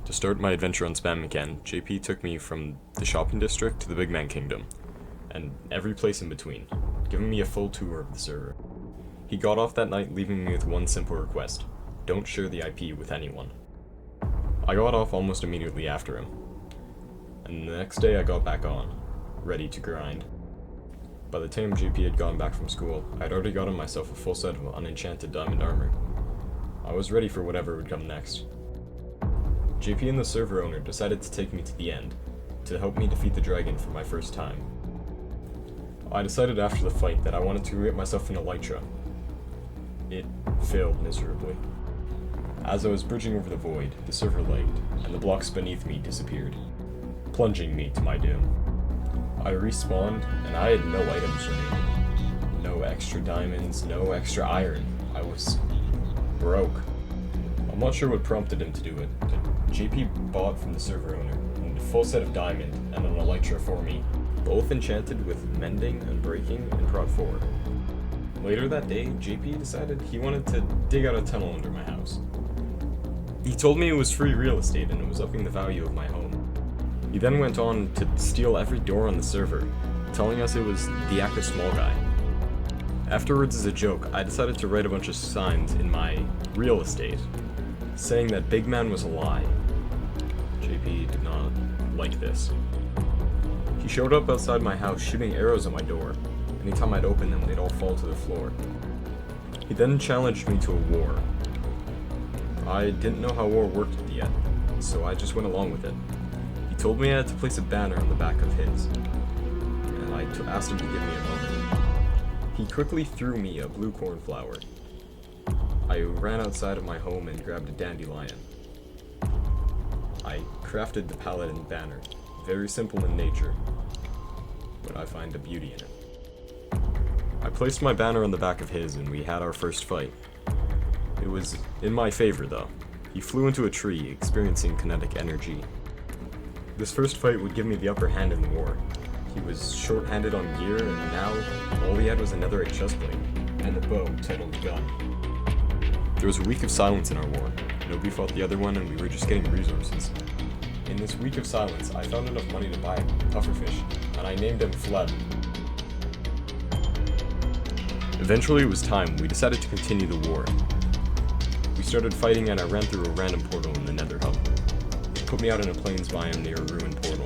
To start my adventure on Spamincan, JP took me from the shopping district to the Big Man Kingdom, and every place in between, giving me a full tour of the server. He got off that night leaving me with one simple request: don't share the IP with anyone. I got off almost immediately after him, and the next day I got back on, ready to grind. By the time JP had gone back from school, I had already gotten myself a full set of unenchanted diamond armor. I was ready for whatever would come next. JP and the server owner decided to take me to the end, to help me defeat the dragon for my first time. I decided after the fight that I wanted to get myself an elytra. It failed miserably. As I was bridging over the void, the server lagged, and the blocks beneath me disappeared, plunging me to my doom. I respawned, and I had no items remaining. No extra diamonds, no extra iron. I was broke. I'm not sure what prompted him to do it, but JP bought from the server owner a full set of diamond and an elytra for me, both enchanted with mending and breaking and prot 4. Later that day, JP decided he wanted to dig out a tunnel under my house. He told me it was free real estate and it was upping the value of my home. He then went on to steal every door on the server, telling us it was the active small guy. Afterwards, as a joke, I decided to write a bunch of signs in my real estate, saying that Big Man was a lie. JP did not like this. He showed up outside my house shooting arrows at my door. Anytime I'd open them, they'd all fall to the floor. He then challenged me to a war. I didn't know how war worked yet, so I just went along with it. He told me I had to place a banner on the back of his, and I asked him to give me a moment. He quickly threw me a blue cornflower. I ran outside of my home and grabbed a dandelion. I crafted the Paladin banner, very simple in nature, but I find a beauty in it. I placed my banner on the back of his and we had our first fight. It was in my favor though. He flew into a tree, experiencing kinetic energy. This first fight would give me the upper hand in the war. He was short-handed on gear and now all he had was a netherite chestplate and a bow titled gun. There was a week of silence in our war. Nobody fought the other one and we were just getting resources. In this week of silence, I found enough money to buy a pufferfish, and I named him Fleb. Eventually it was time. We decided to continue the war. We started fighting and I ran through a random portal in the nether hub. It put me out in a plains biome near a ruined portal.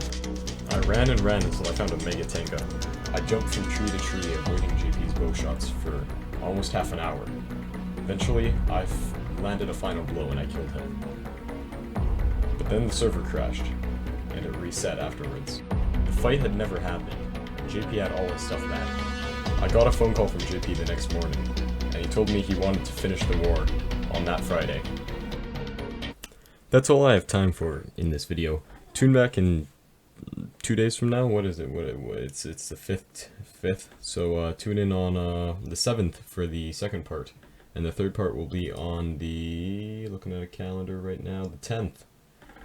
I ran and ran until I found a mega tanka. I jumped from tree to tree avoiding JP's bow shots for almost half an hour. Eventually, I landed a final blow and I killed him. But then the server crashed, and it reset afterwards. The fight had never happened. JP had all his stuff back. I got a phone call from JP the next morning, and he told me he wanted to finish the war on that Friday. That's all I have time for in this video. Tune back in 2 days from now. What is it? It's the 5th. So tune in on the 7th for the second part. And the third part will be on the, looking at a calendar right now, the 10th.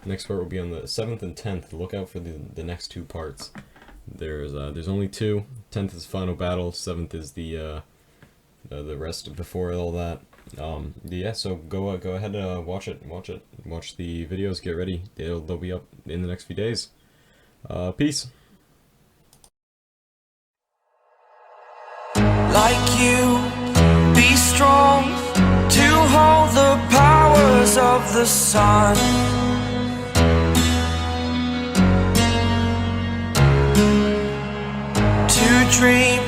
The next part will be on the 7th and 10th. Look out for the next 2 parts. There's only 2. 10th is final battle. 7th is the rest before all that. Yeah. So go ahead and watch it. Watch the videos. Get ready. They'll be up in the next few days. Peace. Like you, be strong to hold the powers of the sun. To dream